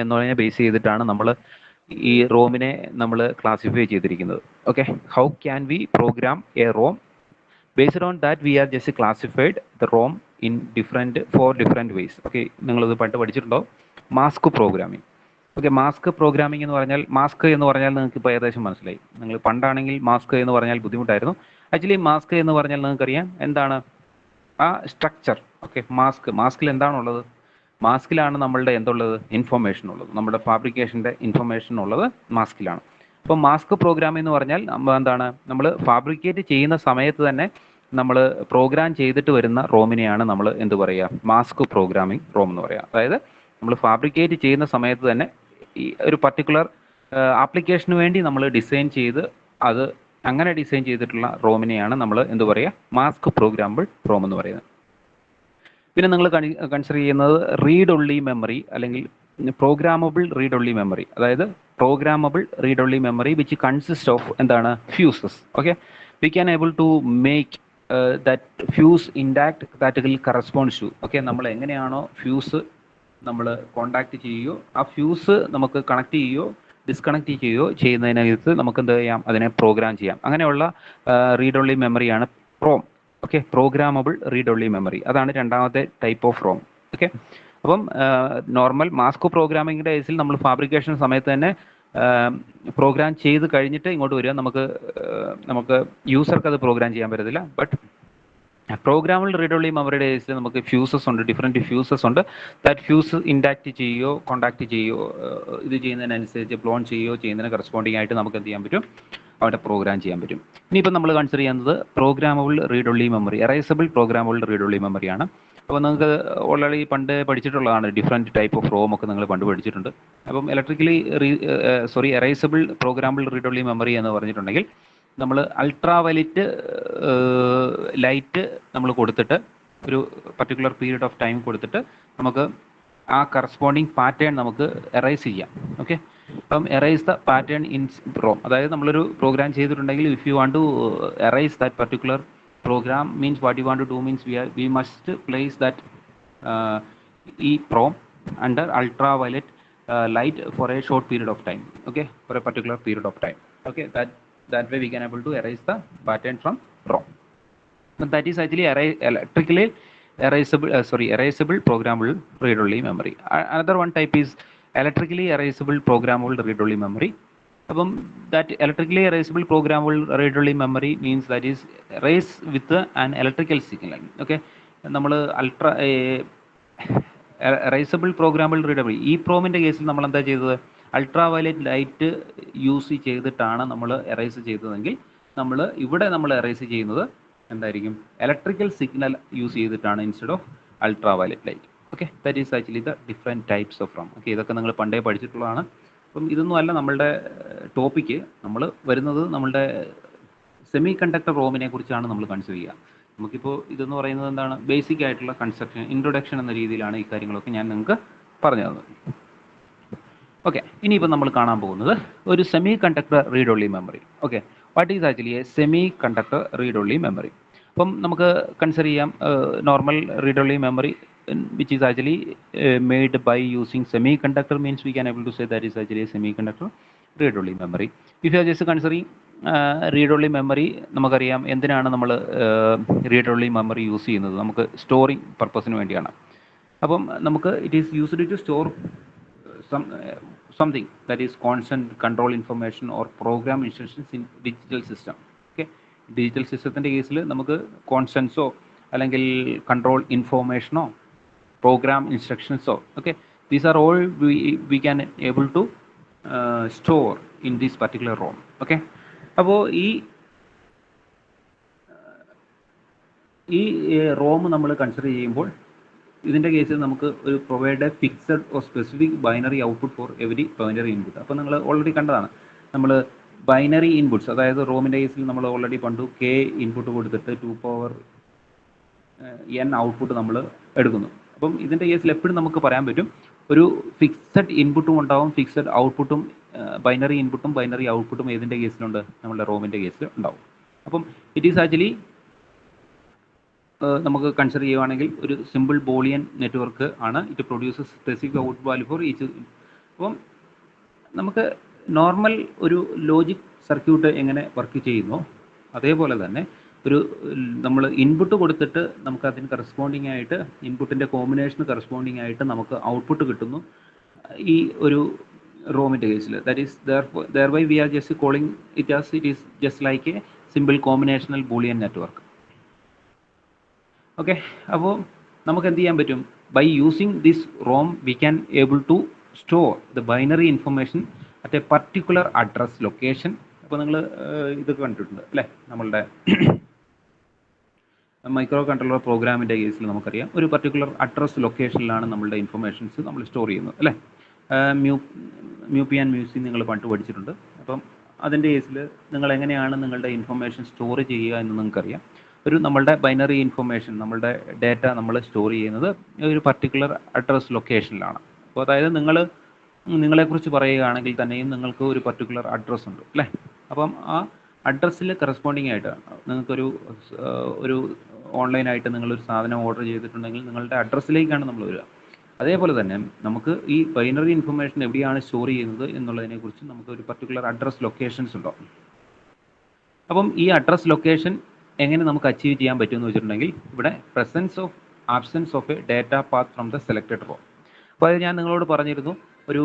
എന്നതിനെ ബേസ് ചെയ്തിട്ടാണ് നമ്മൾ ഈ റോമിനെ നമ്മൾ ക്ലാസിഫൈ ചെയ്തിരിക്കുന്നത്. Okay, how can we program a ROM? Based on that we are just classified the ROM in four different ways. Okay, നിങ്ങളിത് പണ്ട് പഠിച്ചിട്ടുണ്ടോ? Mask programming. Okay, mask programming എന്ന് പറഞ്ഞാൽ, മാസ്ക് എന്ന് പറഞ്ഞാൽ നിങ്ങൾക്ക് ഇപ്പോൾ ഏകദേശം മനസ്സിലായി. നിങ്ങൾ പണ്ടാണെങ്കിൽ മാസ്ക് എന്ന് പറഞ്ഞാൽ ബുദ്ധിമുട്ടായിരുന്നു. ആക്ച്വലി മാസ്ക് എന്ന് പറഞ്ഞാൽ നിങ്ങൾക്കറിയാം എന്താണ് ആ സ്ട്രക്ചർ. ഓക്കെ, മാസ്കിൽ എന്താണുള്ളത്? മാസ്കിലാണ് നമ്മളുടെ എന്തുള്ളത്? ഇൻഫർമേഷൻ ഉള്ളത്. നമ്മുടെ ഫാബ്രിക്കേഷൻ്റെ ഇൻഫർമേഷൻ ഉള്ളത് മാസ്കിലാണ്. അപ്പോൾ മാസ്ക് പ്രോഗ്രാമിംഗ് എന്ന് പറഞ്ഞാൽ എന്താണ്? നമ്മൾ ഫാബ്രിക്കേറ്റ് ചെയ്യുന്ന സമയത്ത് തന്നെ നമ്മൾ പ്രോഗ്രാം ചെയ്തിട്ട് വരുന്ന റോമിനെയാണ് നമ്മൾ എന്ത് പറയുക? മാസ്ക് പ്രോഗ്രാമിംഗ് റോം എന്ന് പറയുക. അതായത് നമ്മൾ ഫാബ്രിക്കേറ്റ് ചെയ്യുന്ന സമയത്ത് തന്നെ ഈ ഒരു പർട്ടിക്കുലർ ആപ്ലിക്കേഷന് വേണ്ടി നമ്മൾ ഡിസൈൻ ചെയ്ത് അത് അങ്ങനെ ഡിസൈൻ ചെയ്തിട്ടുള്ള റോമിനെയാണ് നമ്മൾ എന്ത് പറയുക? മാസ്ക് പ്രോഗ്രാമബിൾ റോം എന്ന് പറയുന്നത്. പിന്നെ നിങ്ങൾ കൺസിഡർ ചെയ്യുന്നത് റീഡ് ഒൺലി മെമ്മറി അല്ലെങ്കിൽ പ്രോഗ്രാമബിൾ റീഡ് ഒൺലി മെമ്മറി. അതായത് programmable read only memory which consist of എന്താണ്? Fuses. Okay, we can able to make that fuse intact that will corresponds to. Okay, നമ്മൾ എങ്ങനെയാണോ ഫ്യൂസ് നമ്മൾ contact ചെയ്യുകയോ ആ fuse നമുക്ക് connect ചെയ്യുകയോ ഡിസ്കണക്ട് ചെയ്യുകയോ ചെയ്യുന്നതിനകത്ത് നമുക്ക് എന്ത് ചെയ്യാം? അതിനെ പ്രോഗ്രാം ചെയ്യാം. അങ്ങനെയുള്ള റീഡ് ഒൺലി മെമ്മറിയാണ് ROM. Okay, programmable read only memory. അതാണ് രണ്ടാമത്തെ ടൈപ്പ് ഓഫ് റോം. ഓക്കെ, അപ്പം നോർമൽ മാസ്ക് പ്രോഗ്രാമിങ്ങിൻ്റെ കേസിൽ നമ്മൾ ഫാബ്രിക്കേഷൻ സമയത്ത് തന്നെ പ്രോഗ്രാം ചെയ്ത് കഴിഞ്ഞിട്ട് ഇങ്ങോട്ട് വരിക. നമുക്ക് യൂസർക്ക് അത് പ്രോഗ്രാം ചെയ്യാൻ പറ്റത്തില്ല. ബട്ട് പ്രോഗ്രാമബിൾ റീഡ് ഒൺലി മെമ്മറിയുടെ കേസിൽ നമുക്ക് ഫ്യൂസസ് ഉണ്ട്, ഡിഫറെൻറ്റ് ഫ്യൂസസ് ഉണ്ട്. ദാറ്റ് ഫ്യൂസ് ഇൻഡാക്ട് ചെയ്യുകയോ കോണ്ടാക്ട് ചെയ്യുകയോ ഇത് ചെയ്യുന്നതിനനുസരിച്ച് പ്ലോൺ ചെയ്യുകയോ ചെയ്യുന്നതിന് കറസ്പോണ്ടിങ് ആയിട്ട് നമുക്ക് എന്ത് ചെയ്യാൻ പറ്റും? അവിടെ പ്രോഗ്രാം ചെയ്യാൻ പറ്റും. ഇനിയിപ്പോൾ നമ്മൾ കൺസിഡർ ചെയ്യുന്നത് programmable read only memory, erasable programmable read only മെമ്മറിയാണ്. അപ്പോൾ നിങ്ങൾക്ക് ഓൾറെഡി പണ്ട് പഠിച്ചിട്ടുള്ളതാണ്. ഡിഫറെൻറ്റ് ടൈപ്പ് ഓഫ് റോം ഒക്കെ നിങ്ങൾ പണ്ട് പഠിച്ചിട്ടുണ്ട്. അപ്പം erasable programmable read only memory എന്ന് പറഞ്ഞിട്ടുണ്ടെങ്കിൽ നമ്മൾ അൾട്രാ വയലറ്റ് ലൈറ്റ് നമ്മൾ കൊടുത്തിട്ട് ഒരു പർട്ടിക്കുലർ പീരീഡ് ഓഫ് ടൈം കൊടുത്തിട്ട് നമുക്ക് ആ കറസ്പോണ്ടിങ് പാറ്റേൺ നമുക്ക് എറൈസ് ചെയ്യാം. ഓക്കെ, അപ്പം erase the pattern in ROM. അതായത് നമ്മളൊരു പ്രോഗ്രാം ചെയ്തിട്ടുണ്ടെങ്കിൽ if you want to erase that particular program means what you want to do means we must place that e prom under ultraviolet light for a short period of time. Okay, for a particular period of time. Okay, that way we can able to erase the pattern from ROM. But that is actually electrically erasable programmable read only memory. Another one type is electrically erasable programmable read only memory. അപ്പം that electrically erasable programmable read only memory means that is errors with an electrical signal. Okay, നമ്മൾ erasable programmable readable ഈ പ്രോമിൻ്റെ കേസിൽ നമ്മൾ എന്താ ചെയ്തത്? Ultra violet light use ചെയ്തിട്ടാണ് നമ്മൾ errors ചെയ്തതെങ്കിൽ നമ്മൾ എറേസ് ചെയ്യുന്നത് എന്തായിരിക്കും? ഇലക്ട്രിക്കൽ സിഗ്നൽ യൂസ് ചെയ്തിട്ടാണ് instead of ultraviolet light. Okay, that is actually the different types of ROM. Okay, ഇതൊക്കെ നിങ്ങൾ പണ്ടേ പഠിച്ചിട്ടുള്ളതാണ്. അപ്പം ഇതൊന്നും അല്ല നമ്മളുടെ ടോപ്പിക്ക്. നമ്മൾ വരുന്നത് നമ്മളുടെ സെമി കണ്ടക്ടർ റോമിനെ കുറിച്ചാണ് നമ്മൾ കൺസിഡർ ചെയ്യുക. നമുക്കിപ്പോൾ ഇതെന്ന് പറയുന്നത് എന്താണ്? ബേസിക് ആയിട്ടുള്ള കൺസ്ട്രക്ഷൻ, ഇൻട്രൊഡക്ഷൻ എന്ന രീതിയിലാണ് ഈ കാര്യങ്ങളൊക്കെ ഞാൻ നിങ്ങൾക്ക് പറഞ്ഞു തന്നത്. ഓക്കെ, ഇനിയിപ്പോൾ നമ്മൾ കാണാൻ പോകുന്നത് ഒരു semi conductor read only memory. Okay, what is actually A semi conductor read only memory? അപ്പം നമുക്ക് കൺസിഡർ ചെയ്യാം normal read only memory which is actually made by using semiconductor means we can able to say that is actually a semiconductor read only memory. If you are just considering read only memory, നമുക്കറിയാം എന്തിനാണ് നമ്മൾ read only memory use ചെയ്യുന്നത്? നമുക്ക് storing പർപ്പസിന് വേണ്ടിയാണ്. അപ്പം നമുക്ക് it is used to store something that is constant control information or program instructions in digital system. Okay, digital സിസ്റ്റത്തിൻ്റെ കേസിൽ നമുക്ക് കോൺസ്റ്റൻസോ അല്ലെങ്കിൽ control ഇൻഫോർമേഷനോ program instructions. So okay, these are all we can able to store in this particular ROM. Okay, അപ്പോൾ ഈ Rome നമ്മൾ consider ചെയ്യുമ്പോൾ ഇതിൻ്റെ കേസിൽ നമുക്ക് ഒരു provide fixed or specific binary output for every binary input. അപ്പോൾ നിങ്ങൾ ഓൾറെഡി കണ്ടതാണ്. നമ്മൾ ബൈനറി ഇൻപുട്ട്സ്, അതായത് റോമിൻ്റെ കേസിൽ നമ്മൾ ഓൾറെഡി പണ്ടു k ഇൻപുട്ട് കൊടുത്തിട്ട് 2n ഔട്ട്പുട്ട് നമ്മൾ എടുക്കുന്നു. അപ്പം ഇതിൻ്റെ കേസിൽ എപ്പോഴും നമുക്ക് പറയാൻ പറ്റും ഒരു ഫിക്സഡ് ഇൻപുട്ടും ഉണ്ടാവും, ഫിക്സഡ് ഔട്ട്പുട്ടും, ബൈനറി ഇൻപുട്ടും ബൈനറി ഔട്ട്പുട്ടും ഏതിൻ്റെ കേസിലുണ്ട്? നമ്മുടെ റോമിൻ്റെ കേസിൽ ഉണ്ടാവും. അപ്പം ഇറ്റ് ഈസ് ആക്ച്വലി നമുക്ക് കൺസിഡർ ചെയ്യുവാണെങ്കിൽ ഒരു സിമ്പിൾ ബോളിയൻ നെറ്റ്വർക്ക് ആണ്. It produces specific output value for each അപ്പം നമുക്ക് നോർമൽ ഒരു ലോജിക് സർക്യൂട്ട് എങ്ങനെ വർക്ക് ചെയ്യുന്നോ അതേപോലെ തന്നെ ഒരു നമ്മൾ ഇൻപുട്ട് കൊടുത്തിട്ട് നമുക്ക് അതിന് കറസ്പോണ്ടിങ് ആയിട്ട് ഇൻപുട്ടിൻ്റെ കോമ്പിനേഷന് കറസ്പോണ്ടിങ് ആയിട്ട് നമുക്ക് ഔട്ട്പുട്ട് കിട്ടുന്നു ഈ ഒരു റോമിൻ്റെ കേസിൽ. That is thereby we are just calling it is just like a simple combinational boolean network. Okay, അപ്പോൾ നമുക്ക് എന്ത് ചെയ്യാൻ പറ്റും? By using this ROM we can able to store the binary information at a particular address location. അപ്പോൾ നിങ്ങൾ ഇതൊക്കെ കണ്ടിട്ടുണ്ട് അല്ലേ, നമ്മളുടെ മൈക്രോ കൺട്രോളർ പ്രോഗ്രാമിൻ്റെ കേസിൽ നമുക്കറിയാം ഒരു പർട്ടിക്കുലർ അഡ്രസ് ലൊക്കേഷനിലാണ് നമ്മളുടെ ഇൻഫർമേഷൻസ് നമ്മൾ സ്റ്റോർ ചെയ്യുന്നത് അല്ലേ. മ്യൂപ്പി ആൻഡ് മ്യൂസി നിങ്ങൾ പണ്ട് പഠിച്ചിട്ടുണ്ട്. അപ്പം അതിൻ്റെ കേസിൽ നിങ്ങൾ എങ്ങനെയാണ് നിങ്ങളുടെ ഇൻഫർമേഷൻ സ്റ്റോർ ചെയ്യുക എന്ന് നിങ്ങൾക്കറിയാം. ഒരു നമ്മളുടെ ബൈനറി ഇൻഫർമേഷൻ, നമ്മളുടെ ഡേറ്റ നമ്മൾ സ്റ്റോർ ചെയ്യുന്നത് ഒരു പർട്ടിക്കുലർ അഡ്രസ് ലൊക്കേഷനിലാണ്. അപ്പോൾ അതായത് നിങ്ങളെക്കുറിച്ച് പറയുകയാണെങ്കിൽ തന്നെയും നിങ്ങൾക്ക് ഒരു പർട്ടിക്കുലർ അഡ്രസ്സ് ഉണ്ട് അല്ലേ. അപ്പം ആ അഡ്രസ്സിൽ കറസ്പോണ്ടിങ് ആയിട്ട് ഒരു ഓൺലൈനായിട്ട് നിങ്ങളൊരു സാധനം ഓർഡർ ചെയ്തിട്ടുണ്ടെങ്കിൽ നിങ്ങളുടെ അഡ്രസ്സിലേക്കാണ് നമ്മൾ വരിക. അതേപോലെ തന്നെ നമുക്ക് ഈ ബൈനറി ഇൻഫർമേഷൻ എവിടെയാണ് സ്റ്റോർ ചെയ്യുന്നത് എന്നുള്ളതിനെക്കുറിച്ച് നമുക്ക് ഒരു പർട്ടിക്കുലർ അഡ്രസ് ലൊക്കേഷൻസ് ഉണ്ടാവും. അപ്പം ഈ അഡ്രസ് ലൊക്കേഷൻ എങ്ങനെ നമുക്ക് അച്ചീവ് ചെയ്യാൻ പറ്റുമെന്ന് വെച്ചിട്ടുണ്ടെങ്കിൽ ഇവിടെ absence of a data path from the selected row. അപ്പോൾ അത് ഞാൻ നിങ്ങളോട് പറഞ്ഞിരുന്നു ഒരു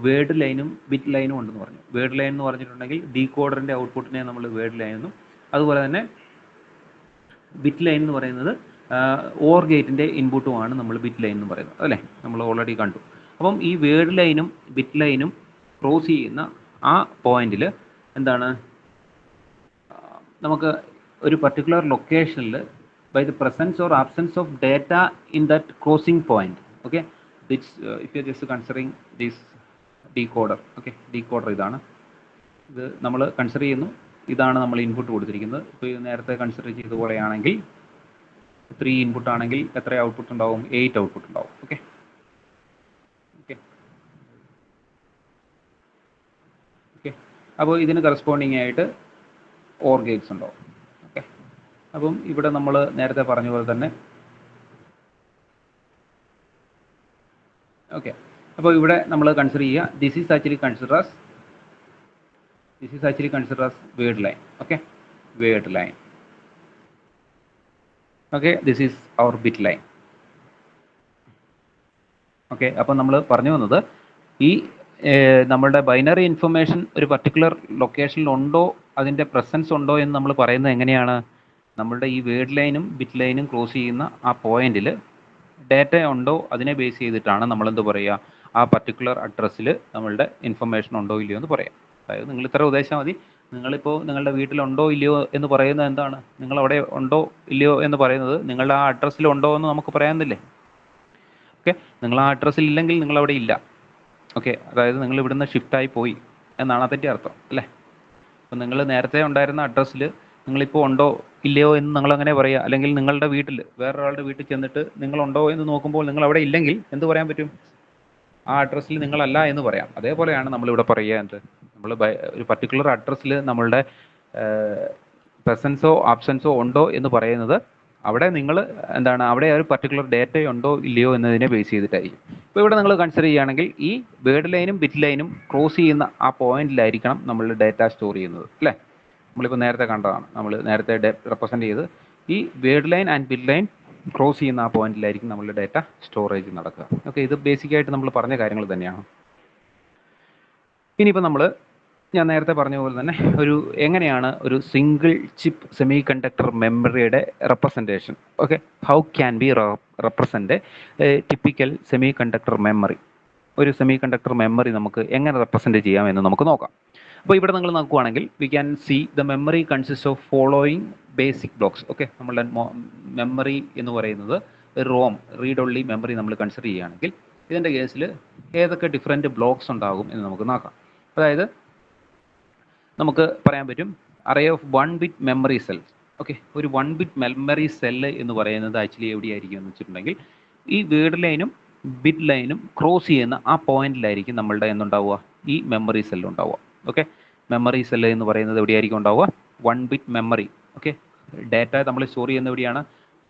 വേർഡ് ലൈനും ബിറ്റ് ലൈനും ഉണ്ടെന്ന് പറഞ്ഞു. വേർഡ് ലൈൻ എന്ന് പറഞ്ഞിട്ടുണ്ടെങ്കിൽ ഡീകോഡറിൻ്റെ ഔട്ട്പുട്ടിനെ നമ്മൾ വേർഡ് ലൈൻ എന്നും, അതുപോലെ തന്നെ ബിറ്റ് ലൈൻ എന്ന് പറയുന്നത് ഓർ ഗേറ്റിൻ്റെ ഇൻപുട്ടുമാണ് നമ്മൾ ബിറ്റ് ലൈൻ എന്ന് പറയുന്നത് അല്ലേ, നമ്മൾ ഓൾറെഡി കണ്ടു. അപ്പം ഈ വേർഡ് ലൈനും ബിറ്റ് ലൈനും ക്രോസ് ചെയ്യുന്ന ആ പോയിന്റിൽ എന്താണ്, നമുക്ക് ഒരു പർട്ടിക്കുലർ ലൊക്കേഷനിൽ by the presence or absence of data in that crossing point. Okay, if you just considering this decoder. Okay, decoder ഇതാണ്, ഇത് നമ്മൾ കൺസിഡർ ചെയ്യുന്നു, ഇതാണ് നമ്മൾ ഇൻപുട്ട് കൊടുത്തിരിക്കുന്നത്. ഇപ്പോൾ നേരത്തെ കൺസിഡർ ചെയ്ത പോലെയാണെങ്കിൽ 3 ഇൻപുട്ട് ആണെങ്കിൽ എത്ര ഔട്ട്പുട്ട് ഉണ്ടാവും? 8 ഔട്ട്പുട്ട് ഉണ്ടാവും. ഓക്കെ ഓക്കെ ഓക്കെ അപ്പോൾ ഇതിന് കറസ്പോണ്ടിങ് ആയിട്ട് ഓർ ഗേറ്റ്സ് ഉണ്ടാവും. ഓക്കെ, അപ്പം ഇവിടെ നമ്മൾ നേരത്തെ പറഞ്ഞ പോലെ തന്നെ ഓക്കെ, അപ്പോൾ ഇവിടെ നമ്മൾ കൺസിഡർ ചെയ്യുക this is actually consider as word line. Okay, word line. Okay, this is our bit line. Okay, അപ്പോൾ നമ്മൾ പറഞ്ഞു വന്നത് ഈ നമ്മളുടെ ബൈനറി ഇൻഫർമേഷൻ ഒരു പർട്ടിക്കുലർ ലൊക്കേഷനിൽ ഉണ്ടോ, അതിൻ്റെ പ്രസൻസ് ഉണ്ടോ എന്ന് നമ്മൾ പറയുന്നത് എങ്ങനെയാണ്? നമ്മളുടെ ഈ വേർഡ് ലൈനും ബിറ്റ് ലൈനും ക്രോസ് ചെയ്യുന്ന ആ പോയിന്റിൽ ഡേറ്റ ഉണ്ടോ അതിനെ ബേസ് ചെയ്തിട്ടാണ് നമ്മളെന്ത് പറയുക, ആ പർട്ടിക്കുലർ അഡ്രസ്സിൽ നമ്മളുടെ ഇൻഫർമേഷൻ ഉണ്ടോ ഇല്ലയോ എന്ന് പറയാം. അതായത് നിങ്ങൾ ഇത്ര ഉദ്ദേശിച്ചാൽ മതി, നിങ്ങളിപ്പോൾ നിങ്ങളുടെ വീട്ടിലുണ്ടോ ഇല്ലയോ എന്ന് പറയുന്നത് എന്താണ്, നിങ്ങളവിടെ ഉണ്ടോ ഇല്ലയോ എന്ന് പറയുന്നത് നിങ്ങളുടെ ആ അഡ്രസ്സിലുണ്ടോ എന്ന് നമുക്ക് പറയാമെന്നില്ലേ. ഓക്കെ, നിങ്ങൾ ആ അഡ്രസ്സിൽ ഇല്ലെങ്കിൽ നിങ്ങളവിടെ ഇല്ല. ഓക്കെ, അതായത് നിങ്ങൾ ഇവിടുന്ന് ഷിഫ്റ്റായി പോയി എന്നാണ് അതിൻ്റെ അർത്ഥം അല്ലേ. അപ്പോൾ നിങ്ങൾ നേരത്തെ ഉണ്ടായിരുന്ന അഡ്രസ്സിൽ നിങ്ങളിപ്പോൾ ഉണ്ടോ ഇല്ലയോ എന്ന് നിങ്ങളങ്ങനെ പറയുക. അല്ലെങ്കിൽ നിങ്ങളുടെ വീട്ടിൽ വേറൊരാളുടെ വീട്ടിൽ ചെന്നിട്ട് നിങ്ങളുണ്ടോ എന്ന് നോക്കുമ്പോൾ നിങ്ങൾ അവിടെ ഇല്ലെങ്കിൽ എന്ത് പറയാൻ പറ്റും? ആ അഡ്രസ്സിൽ നിങ്ങളല്ല എന്ന് പറയാം. അതേപോലെയാണ് നമ്മളിവിടെ പറയുക എന്ത്, നമ്മൾ ഒരു പർട്ടിക്കുലർ അഡ്രസ്സിൽ നമ്മളുടെ പ്രസൻസോ ആബ്സെൻസോ ഉണ്ടോ എന്ന് പറയുന്നത് അവിടെ നിങ്ങൾ എന്താണ്, അവിടെ ഒരു പർട്ടിക്കുലർ ഡേറ്റ ഉണ്ടോ ഇല്ലയോ എന്നതിനെ ബേസ് ചെയ്തിട്ടായിരിക്കും. ഇപ്പോൾ ഇവിടെ നിങ്ങൾ കൺസിഡർ ചെയ്യുകയാണെങ്കിൽ ഈ വേർഡ് ലൈനും ബിറ്റ് ലൈനും ക്രോസ് ചെയ്യുന്ന ആ പോയിന്റിലായിരിക്കണം നമ്മൾ ഡേറ്റ സ്റ്റോർ ചെയ്യുന്നത് അല്ലേ. നമ്മളിപ്പോൾ നേരത്തെ കണ്ടതാണ്, നമ്മൾ നേരത്തെ റെപ്രസെൻറ്റ് ചെയ്ത് ഈ word line and bit line cross ചെയ്യുന്ന ആ പോയിന്റിലായിരിക്കും നമ്മളുടെ ഡേറ്റ സ്റ്റോറേജ് നടക്കുക. ഓക്കെ, ഇത് ബേസിക്കായിട്ട് നമ്മൾ പറഞ്ഞ കാര്യങ്ങൾ തന്നെയാണ്. ഇനിയിപ്പോൾ ഞാൻ നേരത്തെ പറഞ്ഞ പോലെ തന്നെ എങ്ങനെയാണ് ഒരു സിംഗിൾ ചിപ്പ് സെമി കണ്ടക്ടർ മെമ്മറിയുടെ representation. Okay, how can be represent typical semi conductor memory. ഒരു സെമി കണ്ടക്ടർ മെമ്മറി നമുക്ക് എങ്ങനെ റെപ്രസെൻറ്റ് ചെയ്യാമെന്ന് നമുക്ക് നോക്കാം. അപ്പോൾ ഇവിടെ നിങ്ങൾ നോക്കുകയാണെങ്കിൽ we can see the memory consist of following basic blocks. Okay, നമ്മളുടെ മെമ്മറി എന്ന് പറയുന്നത് റോം, റീഡ് ഓൺലി മെമ്മറി നമ്മൾ കൺസിഡർ ചെയ്യുകയാണെങ്കിൽ ഇതിൻ്റെ കേസിൽ ഏതൊക്കെ ഡിഫറെൻറ്റ് ബ്ലോക്സ് ഉണ്ടാകും എന്ന് നമുക്ക് നോക്കാം. അതായത് നമുക്ക് പറയാൻ പറ്റും array of 1 bit memory cells. Okay, ഒരു 1 ബിറ്റ് മെമ്മറി സെല്ല് എന്ന് പറയുന്നത് ആക്ച്വലി എവിടെയായിരിക്കും എന്ന് വെച്ചിട്ടുണ്ടെങ്കിൽ ഈ വേർഡ് ലൈനും ബിറ്റ് ലൈനും ക്രോസ് ചെയ്യുന്ന ആ പോയിന്റിലായിരിക്കും നമ്മളുടെ എന്തുണ്ടാവുക, ഈ മെമ്മറി സെല്ല് ഉണ്ടാവുക. ഓക്കെ, മെമ്മറി സെല്ല് എന്ന് പറയുന്നത് എവിടെയായിരിക്കും ഉണ്ടാവുക? 1 ബിറ്റ് മെമ്മറി. ഓക്കെ, ഡേറ്റ നമ്മൾ സ്റ്റോർ ചെയ്യുന്ന എവിടെയാണ്?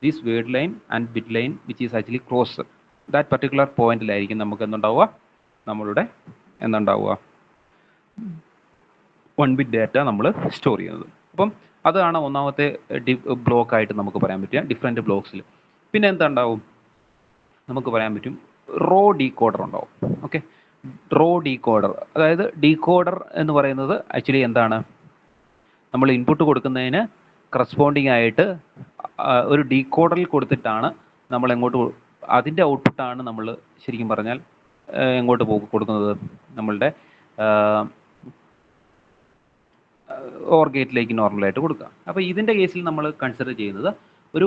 This word line and bit line which is actually cross that particular പോയിന്റിലായിരിക്കും നമുക്ക് എന്തുണ്ടാവുക, നമ്മളുടെ എന്തുണ്ടാവുക 1 ബിറ്റ് ഡാറ്റ നമ്മൾ സ്റ്റോർ ചെയ്യുന്നത്. അപ്പം അതാണ് ഒന്നാമത്തെ ബ്ലോക്ക് ആയിട്ട് നമുക്ക് പറയാൻ പറ്റുക ഡിഫറെൻറ്റ് ബ്ലോക്സിൽ. പിന്നെ എന്താ ഉണ്ടാവും നമുക്ക് പറയാൻ പറ്റും റോ ഡീകോഡർ ഉണ്ടാവും. ഓക്കെ, റോ ഡീകോഡർ, അതായത് ഡീകോഡർ എന്ന് പറയുന്നത് ആക്ച്വലി എന്താണ്, നമ്മൾ ഇൻപുട്ട് കൊടുക്കുന്നതിന് കറസ്പോണ്ടിങ് ആയിട്ട് ഒരു ഡീകോഡറിൽ കൊടുത്തിട്ടാണ് നമ്മൾ അതിൻ്റെ ഔട്ട്പുട്ടാണ് നമ്മൾ ശരിക്കും പറഞ്ഞാൽ എങ്ങോട്ട് കൊടുക്കുന്നത്, നമ്മളുടെ ഓർ ഗേറ്റിലേക്ക് നോർമലായിട്ട് കൊടുക്കുക. അപ്പോൾ ഇതിൻ്റെ കേസിൽ നമ്മൾ കൺസിഡർ ചെയ്യുന്നത് ഒരു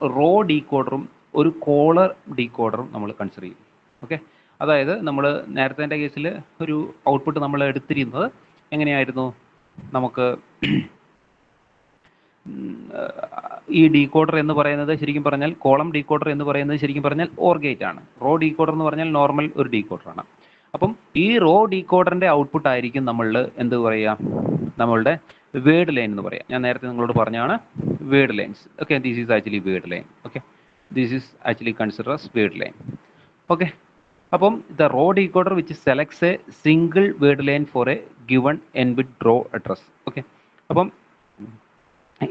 റോ ഡീകോഡറും ഒരു കോളർ ഡീകോഡറും നമ്മൾ കൺസിഡർ ചെയ്യും. ഓക്കെ, അതായത് നമ്മൾ നേരത്തെ കേസിൽ ഒരു ഔട്ട്പുട്ട് നമ്മൾ എടുത്തിരുന്നത് എങ്ങനെയായിരുന്നു, നമുക്ക് ഈ ഡീകോഡർ എന്ന് പറയുന്നത് ശരിക്കും പറഞ്ഞാൽ കോളം ഡീകോഡർ എന്ന് പറയുന്നത് ശരിക്കും പറഞ്ഞാൽ ഓർ ഗേറ്റ് ആണ്. റോ ഡീകോഡർ എന്ന് പറഞ്ഞാൽ നോർമൽ ഒരു ഡീകോഡറാണ്. അപ്പം ഈ റോ ഡീകോഡറിൻ്റെ ഔട്ട്പുട്ട് ആയിരിക്കും നമ്മളിൽ എന്ത് പറയുക, നമ്മളുടെ വേർഡ് ലൈൻ എന്ന് പറയാം. ഞാൻ നേരത്തെ നിങ്ങളോട് പറഞ്ഞാണ് word lines. Okay, this is actually word line. Okay, this is actually consider as word line. Okay, അപ്പം the row decoder which selects a single word line for a given n bit row address. Okay, അപ്പം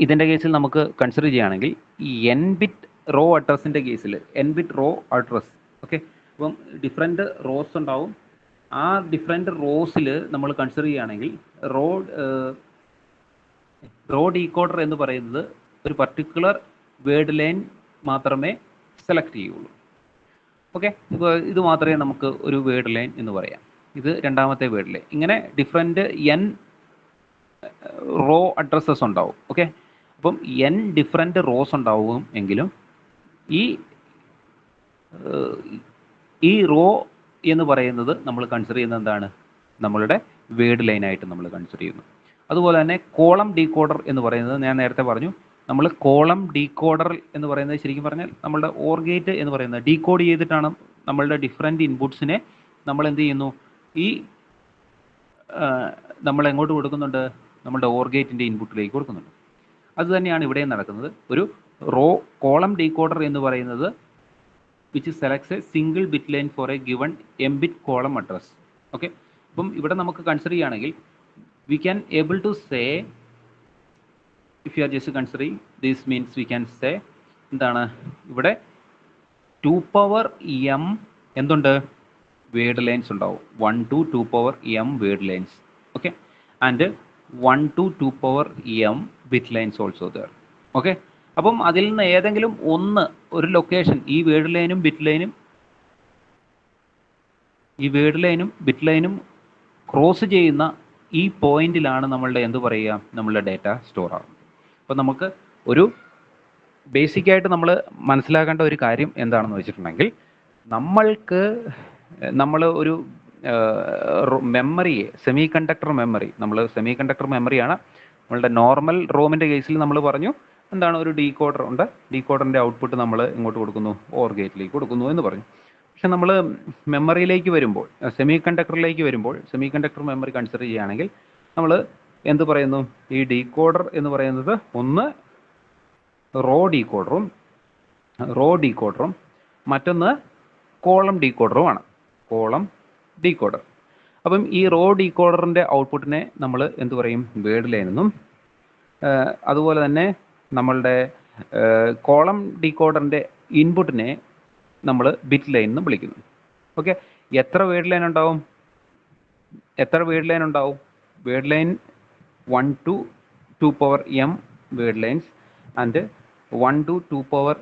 ഇതിൻ്റെ കേസിൽ നമുക്ക് consider ചെയ്യുകയാണെങ്കിൽ ഈ n bit raw അഡ്രസ്സിൻ്റെ കേസിൽ n bit row address. Okay, അപ്പം ഡിഫറെൻറ്റ് റോസ് ഉണ്ടാവും. ആ ഡിഫറെൻറ്റ് റോസിൽ നമ്മൾ കൺസിഡർ ചെയ്യുകയാണെങ്കിൽ റോ ഡീകോഡർ എന്ന് പറയുന്നത് ഒരു പർട്ടിക്കുലർ വേർഡ് ലൈൻ മാത്രമേ സെലക്ട് ചെയ്യുള്ളൂ. ഓക്കെ, ഇപ്പോൾ ഇത് മാത്രമേ നമുക്ക് ഒരു വേർഡ് ലൈൻ എന്ന് പറയാം. ഇത് രണ്ടാമത്തെ വേർഡ് ലൈൻ. ഇങ്ങനെ ഡിഫറെൻറ്റ് n റോ അഡ്രസ്സസ് ഉണ്ടാവും. ഓക്കെ, അപ്പം n ഡിഫറെൻറ്റ് റോസ് ഉണ്ടാവും എങ്കിലും ഈ റോ എന്ന് പറയുന്നത് നമ്മൾ കൺസിഡർ ചെയ്യുന്നത് എന്താണ്, നമ്മളുടെ വേർഡ് ലൈനായിട്ട് നമ്മൾ കൺസിഡർ ചെയ്യുന്നു. അതുപോലെ തന്നെ കോളം ഡീകോഡർ എന്ന് പറയുന്നത് ഞാൻ നേരത്തെ പറഞ്ഞു, നമ്മൾ കോളം ഡീകോഡർ എന്ന് പറയുന്നത് ശരിക്കും പറഞ്ഞാൽ നമ്മളുടെ ഓർ ഗേറ്റ് എന്ന് പറയുന്നത് ഡീകോഡ് ചെയ്തിട്ടാണ് നമ്മളുടെ ഡിഫറെൻറ്റ് ഇൻപുട്സിനെ നമ്മൾ എന്ത് ചെയ്യുന്നു, ഈ നമ്മൾ എങ്ങോട്ട് കൊടുക്കുന്നുണ്ട്, നമ്മളുടെ ഓർ ഗേറ്റിൻ്റെ ഇൻപുട്ടിലേക്ക് കൊടുക്കുന്നുണ്ട്. അത് തന്നെയാണ് ഇവിടെയും നടക്കുന്നത്. ഒരു കോളം ഡീകോഡർ എന്ന് പറയുന്നത് which selects a single bit line for a given m bit column address. Okay, അപ്പം ഇവിടെ നമുക്ക് കൺസിഡർ ചെയ്യുകയാണെങ്കിൽ we can able to say, if you are just considering this means we can say എന്താണ് ഇവിടെ 2 power m എന്തുണ്ട് word lines ഉണ്ടാവും. 1 to 2 power m word lines. Okay, and 1 to 2 power m bit lines also there. Okay, അപ്പം അതിൽ നിന്ന് ഏതെങ്കിലും ഒരു location ഈ വേർഡ് ലൈനും ബിറ്റ് ലൈനും ക്രോസ് ചെയ്യുന്ന ഈ പോയിന്റിലാണ് നമ്മളുടെ എന്ത് പറയുക, നമ്മളുടെ ഡാറ്റ സ്റ്റോർ ആകുന്നത്. അപ്പോൾ നമുക്ക് ഒരു ബേസിക്കായിട്ട് നമ്മൾ മനസ്സിലാക്കേണ്ട ഒരു കാര്യം എന്താണെന്ന് വെച്ചിട്ടുണ്ടെങ്കിൽ, നമ്മൾ ഒരു മെമ്മറിയെ സെമി കണ്ടക്ടർ മെമ്മറിയാണ് നമ്മളുടെ നോർമൽ റോമിൻ്റെ കേസിൽ നമ്മൾ പറഞ്ഞു എന്താണ്, ഒരു ഡീകോഡർ ഉണ്ട്, ഡീകോഡറിൻ്റെ ഔട്ട്പുട്ട് നമ്മൾ ഇങ്ങോട്ട് കൊടുക്കുന്നു, ഓർ ഗേറ്റിലേക്ക് കൊടുക്കുന്നു എന്ന് പറഞ്ഞു. പക്ഷെ നമ്മൾ മെമ്മറിയിലേക്ക് വരുമ്പോൾ, സെമി കണ്ടക്ടർ മെമ്മറി കൺസിഡർ ചെയ്യുകയാണെങ്കിൽ നമ്മൾ എന്ത് പറയുന്നു, ഈ ഡീകോഡർ എന്ന് പറയുന്നത് ഒന്ന് റോ ഡീകോഡറും മറ്റൊന്ന് കോളം ഡീകോഡറുമാണ്. അപ്പം ഈ റോ ഡീകോഡറിൻ്റെ ഔട്ട്പുട്ടിനെ നമ്മൾ എന്ത് പറയും, വേർഡ് ലൈൻ എന്നും, അതുപോലെ തന്നെ നമ്മളുടെ കോളം ഡീകോഡറിൻ്റെ ഇൻപുട്ടിനെ നമ്മൾ ബിറ്റ് ലൈൻ എന്ന് വിളിക്കുന്നു. ഓക്കെ, എത്ര വേർഡ് ലൈൻ ഉണ്ടാവും, word line 1 to 2 power m word lines and 1 to 2 power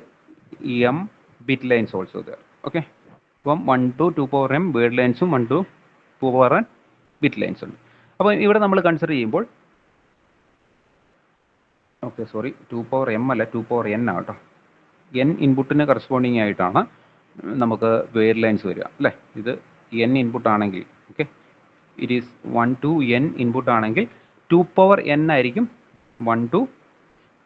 m bit lines also there. Okay, അപ്പം 1 to 2 power m വേർഡ് ലൈൻസും 1 to 2 power n bit lines ഉണ്ട്. അപ്പോൾ ഇവിടെ നമ്മൾ കൺസിഡർ ചെയ്യുമ്പോൾ 2 power m അല്ല 2 power n ആട്ടോ. n ഇൻപുട്ടിന് കറസ്പോണ്ടിങ് ആയിട്ടാണ് നമുക്ക് വേർഡ് ലൈൻസ് വരിക അല്ലേ. ഇത് n ഇൻപുട്ട് ആണെങ്കിൽ, okay, it is 1 to n input ആണെങ്കിൽ 2 power n ആയിരിക്കും, 1 to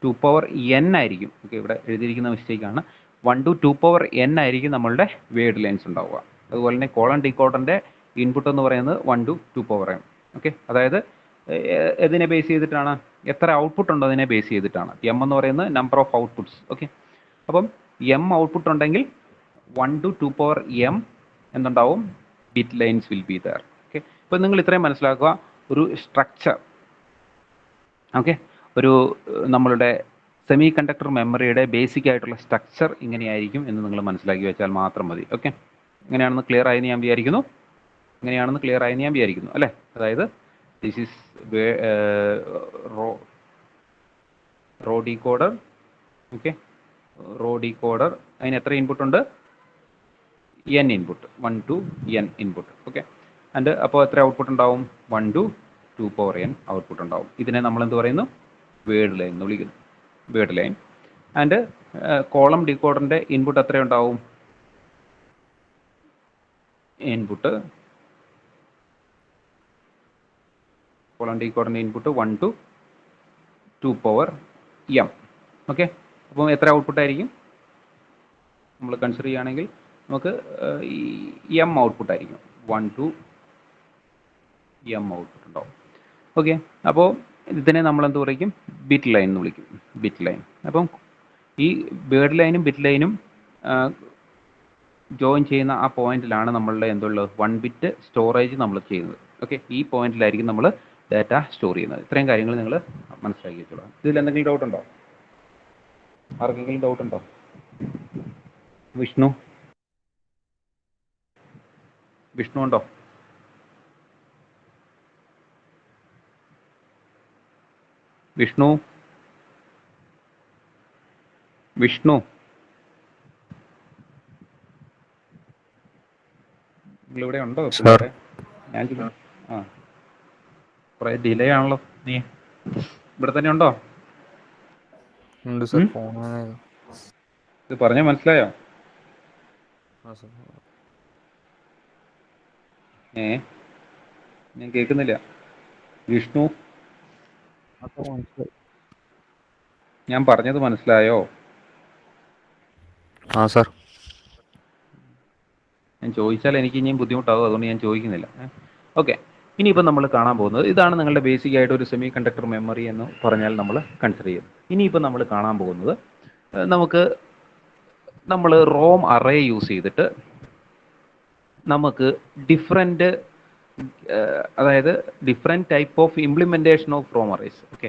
2 power n ആയിരിക്കും. ഓക്കെ, ഇവിടെ എഴുതിയിരിക്കുന്ന മിസ്റ്റേക്കാണ്. 1 to 2 power n ആയിരിക്കും നമ്മളുടെ വേർഡ് ലൈൻസ് ഉണ്ടാവുക. അതുപോലെ തന്നെ കോളം ഡീകോഡറിൻ്റെ ഇൻപുട്ട് എന്ന് പറയുന്നത് 1 to 2 power m. ഓക്കെ, അതായത് എതിനെ ബേസ് ചെയ്തിട്ടാണ്, എത്ര ഔട്ട്പുട്ട് ഉണ്ടോ അതിനെ ബേസ് ചെയ്തിട്ടാണ്. m എന്ന് പറയുന്നത് നമ്പർ ഓഫ് ഔട്ട്പുട്ട്സ്. ഓക്കെ, അപ്പം m ഔട്ട്പുട്ട് ഉണ്ടെങ്കിൽ 1 to 2 power m എന്തുണ്ടാവും, bit lines will be there. Okay, അപ്പോൾ നിങ്ങൾ ഇത്രയും മനസ്സിലാക്കുക. ഒരു സ്ട്രക്ചർ, ഓക്കെ, ഒരു നമ്മളുടെ സെമി കണ്ടക്ടർ മെമ്മറിയുടെ ബേസിക് ആയിട്ടുള്ള സ്ട്രക്ചർ ഇങ്ങനെയായിരിക്കും എന്ന് നിങ്ങൾ മനസ്സിലാക്കി വെച്ചാൽ മാത്രം മതി. ഓക്കെ, ഇങ്ങനെയാണെന്ന് ക്ലിയർ ആയെന്ന് ഞാൻ വിചാരിക്കുന്നു. അല്ലേ? അതായത് this is row decoder. Okay, row decoder, അതിന് എത്ര ഇൻപുട്ട് ഉണ്ട്? n input, 1 to n input. Okay, and അപ്പോൾ എത്ര ഔട്ട്പുട്ട് ഉണ്ടാവും? 1 to 2 power n ഔട്ട്പുട്ട് ഉണ്ടാവും. ഇതിനെ നമ്മൾ എന്ത് പറയുന്നു? വേർഡ് ലൈൻ എന്ന് വിളിക്കുന്നു. Word line. ആൻഡ് കോളം ഡീകോഡറിൻ്റെ ഇൻപുട്ട് എത്ര ഉണ്ടാവും? ഇൻപുട്ട് കോളം ഡീകോഡറിൻ്റെ input 1 to 2 power m. Okay, അപ്പോൾ എത്ര ഔട്ട്പുട്ട് ആയിരിക്കും? നമ്മൾ കൺസിഡർ ചെയ്യുകയാണെങ്കിൽ നമുക്ക് ഈ എം ഔട്ട്പുട്ട് ആയിരിക്കും. 1 to m ഔട്ട്പുട്ട് ഉണ്ടാവും. ഓക്കെ, അപ്പോൾ ഇതിനെ നമ്മൾ എന്ത് വിളിക്കും? ബിറ്റ് ലൈൻ എന്ന് വിളിക്കും. Bit line. അപ്പം ഈ വേർഡ് ലൈനും ബിറ്റ് ലൈനും ജോയിൻ ചെയ്യുന്ന ആ പോയിന്റിലാണ് നമ്മളുടെ എന്തുള്ളത്? 1 ബിറ്റ് സ്റ്റോറേജ് നമ്മൾ ചെയ്യുന്നത്. ഓക്കെ, ഈ പോയിന്റിലായിരിക്കും നമ്മൾ ഡാറ്റ സ്റ്റോർ ചെയ്യുന്നത്. ഇത്രയും കാര്യങ്ങൾ നിങ്ങൾ മനസ്സിലാക്കി വെച്ചോളാം. ഇതിൽ എന്തെങ്കിലും ഡൗട്ട് ഉണ്ടോ? ആർക്കെങ്കിലും ഡൗട്ട് ഉണ്ടോ? വിഷ്ണു ഉണ്ടോ? വിഷ്ണു നിങ്ങളിവിടെ ഉണ്ടോ? ഞാൻ കുറേ ഡിലേ ആണല്ലോ. നീ ഇവിടെ തന്നെ ഉണ്ടോ? ഇത് പറഞ്ഞാൽ മനസ്സിലായോ? ഞാൻ കേൾക്കുന്നില്ല. വിഷ്ണു, ഞാൻ പറഞ്ഞത് മനസ്സിലായോ? ഞാൻ ചോദിച്ചാൽ എനിക്ക് ഇനിയും ബുദ്ധിമുട്ടാവും, അതുകൊണ്ട് ഞാൻ ചോദിക്കുന്നില്ല. ഓക്കെ, ഇനിയിപ്പോൾ നമ്മൾ കാണാൻ പോകുന്നത് ഇതാണ്. നിങ്ങളുടെ ബേസിക് ആയിട്ട് ഒരു സെമി കണ്ടക്ടർ മെമ്മറി എന്ന് പറഞ്ഞാൽ നമ്മൾ കൺസിഡർ ചെയ്യും. ഇനിയിപ്പോൾ നമ്മൾ കാണാൻ പോകുന്നത് നമ്മൾ റോം അറേ യൂസ് ചെയ്തിട്ട് നമുക്ക് ഡിഫറെൻറ്റ്, അതായത് different type of implementation of ROM arrays. Okay,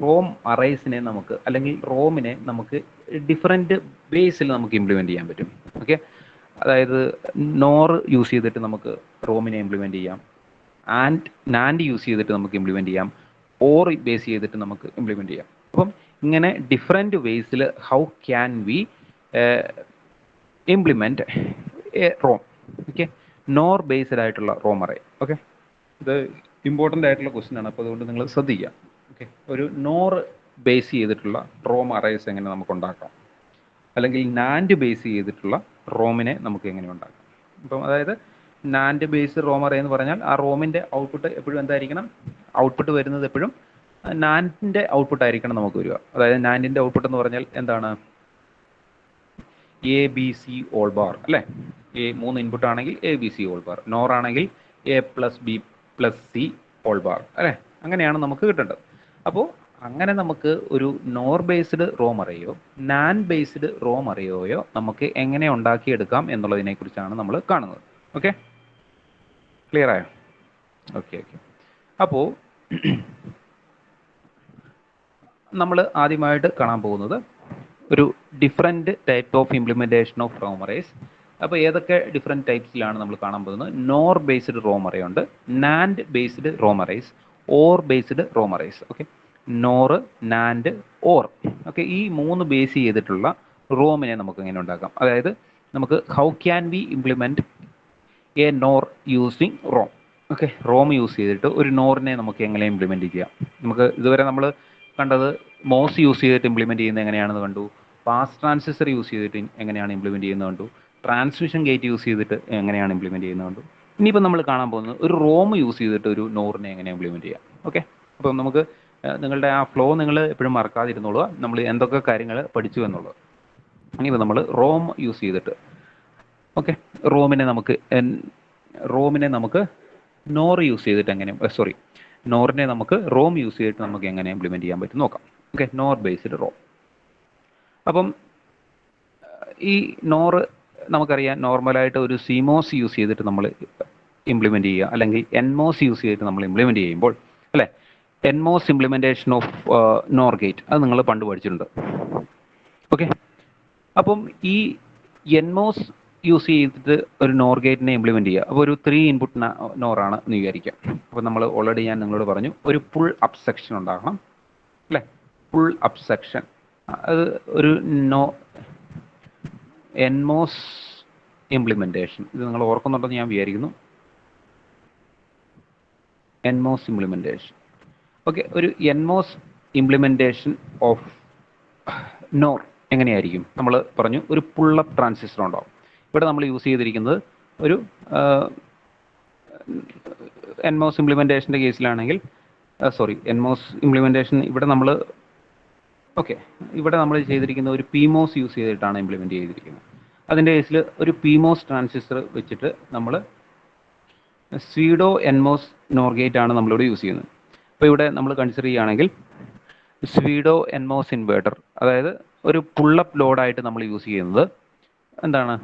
ROM അറേസിനെ നമുക്ക്, അല്ലെങ്കിൽ റോമിനെ നമുക്ക് ഡിഫറെൻറ്റ് ബേസിൽ നമുക്ക് ഇംപ്ലിമെൻറ്റ് ചെയ്യാൻ പറ്റും. ഓക്കെ, അതായത് നോർ യൂസ് ചെയ്തിട്ട് നമുക്ക് റോമിനെ ഇംപ്ലിമെൻറ്റ് ചെയ്യാം. നാൻഡ് യൂസ് ചെയ്തിട്ട് നമുക്ക് ഇംപ്ലിമെൻറ്റ് ചെയ്യാം. ഓർ ബേസ് ചെയ്തിട്ട് നമുക്ക് ഇംപ്ലിമെൻറ്റ് ചെയ്യാം. അപ്പം ഇങ്ങനെ ഡിഫറെൻറ്റ് വേസിൽ how can we implement a ROM. Okay, NOR based ആയിട്ടുള്ള റോം അറേ. ഓക്കെ, ഇത് ഇമ്പോർട്ടൻ്റ് ആയിട്ടുള്ള ക്വസ്റ്റ്യൻ ആണ്, അപ്പോൾ അതുകൊണ്ട് നിങ്ങൾ ശ്രദ്ധിക്കുക. ഓക്കെ, ഒരു നോർ ബേസ് ചെയ്തിട്ടുള്ള റോം അറേസ് എങ്ങനെ നമുക്ക് ഉണ്ടാക്കാം, അല്ലെങ്കിൽ നാൻഡ് ബേസ് ചെയ്തിട്ടുള്ള റോമിനെ നമുക്ക് എങ്ങനെ ഉണ്ടാക്കാം. അപ്പം അതായത് നാൻഡ് ബേസ് റോം അറേ എന്ന് പറഞ്ഞാൽ ആ റോമിൻ്റെ ഔട്ട്പുട്ട് എപ്പോഴും എന്തായിരിക്കണം? ഔട്ട്പുട്ട് വരുന്നത് എപ്പോഴും നാൻഡിൻ്റെ ഔട്ട്പുട്ട് ആയിരിക്കണം നമുക്ക് വരിക. അതായത് നാൻഡിൻ്റെ ഔട്ട്പുട്ട് എന്ന് പറഞ്ഞാൽ എന്താണ്? A B C all bar അല്ലേ? എ 3 ഇൻപുട്ട് ആണെങ്കിൽ A B C all bar, NOR ആണെങ്കിൽ A plus B plus C all bar അല്ലേ? അങ്ങനെയാണ് നമുക്ക് കിട്ടേണ്ടത്. അപ്പോൾ അങ്ങനെ നമുക്ക് ഒരു നോർ ബേസ്ഡ് റോം അറേയോ നാൻ ബേസ്ഡ് റോം അറേയോയോ നമുക്ക് എങ്ങനെ ഉണ്ടാക്കിയെടുക്കാം എന്നുള്ളതിനെ കുറിച്ചാണ് നമ്മൾ കാണുന്നത്. ഓക്കെ, ക്ലിയർ ആയോ? ഓക്കെ. അപ്പോൾ നമ്മൾ ആദ്യമായിട്ട് കാണാൻ പോകുന്നത് ഒരു different type of implementation of ROM arrays. അപ്പോൾ ഏതൊക്കെ ഡിഫറെൻറ്റ് ടൈപ്സിലാണ് നമ്മൾ കാണാൻ പോകുന്നത്? നോർ ബേസ്ഡ് റോം അറേ ഉണ്ട്, NAND based ROM arrays, or based ROM arrays. Okay, NOR, NAND, OR. Okay, ഈ 3 ബേസ് ചെയ്തിട്ടുള്ള റോമിനെ നമുക്ക് എങ്ങനെ ഉണ്ടാക്കാം? അതായത് നമുക്ക് how can we implement a NOR using ROM. Okay, ROM use ചെയ്തിട്ട് ഒരു നോറിനെ നമുക്ക് എങ്ങനെ ഇംപ്ലിമെൻറ്റ് ചെയ്യാം? നമുക്ക് ഇതുവരെ നമ്മൾ കണ്ടത് മോസ് യൂസ് ചെയ്തിട്ട് ഇംപ്ലിമെൻറ്റ് ചെയ്യുന്നത് എങ്ങനെയാണെന്ന് കണ്ടു, പാസ് ട്രാൻസിസ്റ്റർ യൂസ് ചെയ്തിട്ട് എങ്ങനെയാണ് ഇംപ്ലിമെൻറ്റ് ചെയ്യുന്നത് കണ്ടു, ട്രാൻസ്മിഷൻ ഗേറ്റ് യൂസ് ചെയ്തിട്ട് എങ്ങനെയാണ് ഇംപ്ലിമെൻറ്റ് ചെയ്യുന്നത് കണ്ടു. ഇനിയിപ്പോൾ നമ്മൾ കാണാൻ പോകുന്നത് ഒരു റോം യൂസ് ചെയ്തിട്ട് ഒരു നോറിനെ എങ്ങനെ ഇംപ്ലിമെൻറ്റ് ചെയ്യാം. ഓക്കെ, അപ്പം നമുക്ക് നിങ്ങളുടെ ആ ഫ്ലോ നിങ്ങൾ എപ്പോഴും മറക്കാതിരുന്നോളുക, നമ്മൾ എന്തൊക്കെ കാര്യങ്ങൾ പഠിച്ചു എന്നുള്ളത്. ഇനിയിപ്പോൾ നമ്മൾ റോം യൂസ് ചെയ്തിട്ട്, ഓക്കെ, റോമിനെ നമുക്ക് നോർ യൂസ് ചെയ്തിട്ട് എങ്ങനെ, നോറിനെ നമുക്ക് റോം യൂസ് ചെയ്തിട്ട് നമുക്ക് എങ്ങനെ ഇംപ്ലിമെൻറ്റ് ചെയ്യാൻ പറ്റും നോക്കാം. Okay, NOR based Rome. അപ്പം ഈ നോർ നമുക്കറിയാം, നോർമലായിട്ട് ഒരു സിമോസ് യൂസ് ചെയ്തിട്ട് നമ്മൾ ഇംപ്ലിമെൻറ്റ് ചെയ്യുക, അല്ലെങ്കിൽ NMOS യൂസ് ചെയ്തിട്ട് നമ്മൾ ഇംപ്ലിമെൻറ്റ് ചെയ്യുമ്പോൾ അല്ലേ, NMOS implementation of NOR gate, അത് നിങ്ങൾ പണ്ട് പഠിച്ചിട്ടുണ്ട്. ഓക്കെ, അപ്പം ഈ NMOS യൂസ് ചെയ്തിട്ട് ഒരു NOR ഗേറ്റിനെ ഇംപ്ലിമെൻറ്റ് ചെയ്യുക. അപ്പോൾ ഒരു 3 ഇൻപുട്ട് NOR ആണ് എന്ന് വിചാരിക്കാം. അപ്പോൾ നമ്മൾ ഓൾറെഡി ഞാൻ നിങ്ങളോട് പറഞ്ഞു ഒരു പുൾ അപ്പ് സെക്ഷൻ ഉണ്ടാക്കണം അല്ലേ, പുൾ അപ്പ് സെക്ഷൻ. അത് ഒരു NMOS ഇംപ്ലിമെൻറ്റേഷൻ, ഇത് നിങ്ങൾ ഓർക്കുന്നുണ്ടെന്ന് ഞാൻ വിചാരിക്കുന്നു. NMOS implementation. ഓക്കെ, ഒരു NMOS ഇംപ്ലിമെൻറ്റേഷൻ ഓഫ് NOR എങ്ങനെയായിരിക്കും? നമ്മൾ പറഞ്ഞു ഒരു പുള്ളപ്പ് ട്രാൻസിസ്റ്റർ ഉണ്ടാവും. ഇവിടെ നമ്മൾ യൂസ് ചെയ്തിരിക്കുന്നത് ഒരു NMOS ഇംപ്ലിമെൻറ്റേഷൻ്റെ കേസിലാണെങ്കിൽ NMOS ഇംപ്ലിമെൻറ്റേഷൻ ഇവിടെ നമ്മൾ ചെയ്തിരിക്കുന്ന ഒരു PMOS യൂസ് ചെയ്തിട്ടാണ് ഇംപ്ലിമെൻറ്റ് ചെയ്തിരിക്കുന്നത്. അതിൻ്റെ കേസിൽ ഒരു PMOS ട്രാൻസിസ്റ്റർ വെച്ചിട്ട് നമ്മൾ സ്യൂഡോ NMOS NOR ഗേറ്റ് ആണ് നമ്മളിവിടെ യൂസ് ചെയ്യുന്നത്. അപ്പോൾ ഇവിടെ നമ്മൾ കൺസിഡർ ചെയ്യുകയാണെങ്കിൽ സ്യൂഡോ NMOS ഇൻവേർട്ടർ, അതായത് ഒരു പുള്ളപ്പ് ലോഡായിട്ട് നമ്മൾ യൂസ് ചെയ്യുന്നത് എന്താണ്,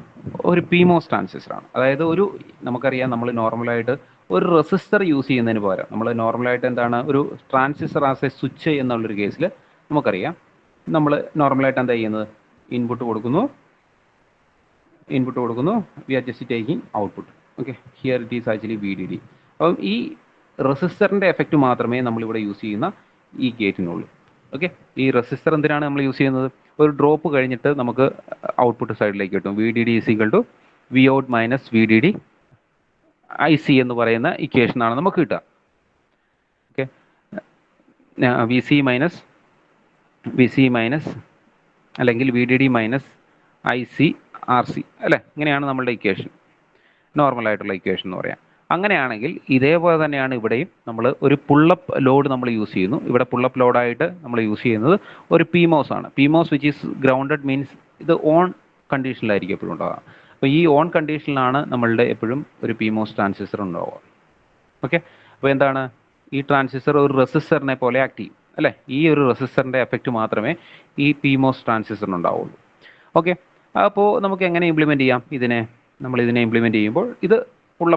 ഒരു PMOS ട്രാൻസിസ്റ്ററാണ്. അതായത് നമുക്കറിയാം, നമ്മൾ നോർമലായിട്ട് ഒരു റെസിസ്റ്റർ യൂസ് ചെയ്യുന്നതിന് പകരം നമ്മൾ നോർമലായിട്ട് എന്താണ്, ഒരു ട്രാൻസിസ്റ്റർ ആസ് എ സ്വിച്ച് എന്നുള്ളൊരു കേസിൽ നമുക്കറിയാം നമ്മൾ നോർമലായിട്ട് എന്താ ചെയ്യുന്നത്, ഇൻപുട്ട് കൊടുക്കുന്നു, we are just taking output. Okay, here it is actually VDD. അപ്പം ഈ റെസിസ്റ്ററിൻ്റെ എഫക്റ്റ് മാത്രമേ നമ്മളിവിടെ യൂസ് ചെയ്യുന്ന ഈ ഗേറ്റിനുള്ളൂ. ഓക്കെ, ഈ റെസിസ്റ്റർ എന്തിനാണ് നമ്മൾ യൂസ് ചെയ്യുന്നത്, ഒരു ഡ്രോപ്പ് കഴിഞ്ഞിട്ട് നമുക്ക് ഔട്ട്പുട്ട് സൈഡിലേക്ക് കിട്ടും. VDD = Vout - VDD IC എന്ന് പറയുന്ന ഇക്വേഷനാണ് നമുക്ക് കിട്ടുക. ഓക്കെ, VC മൈനസ് അല്ലെങ്കിൽ VDD - IC RC അല്ലേ, ഇങ്ങനെയാണ് നമ്മളുടെ ഇക്വേഷൻ, നോർമലായിട്ടുള്ള ഇക്വേഷൻ എന്ന് പറയാം. അങ്ങനെയാണെങ്കിൽ ഇതേപോലെ തന്നെയാണ് ഇവിടെയും നമ്മൾ ഒരു പുള്ളപ്പ് ലോഡ് നമ്മൾ യൂസ് ചെയ്യുന്നു. ഇവിടെ പുള്ളപ്പ് ലോഡായിട്ട് നമ്മൾ യൂസ് ചെയ്യുന്നത് ഒരു PMOS ആണ്. PMOS which is grounded means ഇത് ഓൺ കണ്ടീഷനിലായിരിക്കും എപ്പോഴും ഉണ്ടാവുക. അപ്പോൾ ഈ ഓൺ കണ്ടീഷനിലാണ് നമ്മളുടെ എപ്പോഴും ഒരു PMOS ട്രാൻസിസ്റ്റർ ഉണ്ടാവുക. ഓക്കെ, അപ്പോൾ എന്താണ്, ഈ ട്രാൻസിസ്റ്റർ ഒരു റെസിസ്റ്ററിനെ പോലെ ആക്ട് ചെയ്യും അല്ലേ, ഈ ഒരു റെസിസ്റ്ററിൻ്റെ എഫക്റ്റ് മാത്രമേ ഈ PMOS ട്രാൻസിസ്റ്ററിന് ഉണ്ടാവുള്ളൂ. ഓക്കെ, അപ്പോൾ നമുക്ക് എങ്ങനെ ഇംപ്ലിമെൻറ്റ് ചെയ്യാം ഇതിനെ ഇംപ്ലിമെൻറ്റ് ചെയ്യുമ്പോൾ ഇത് ഒരു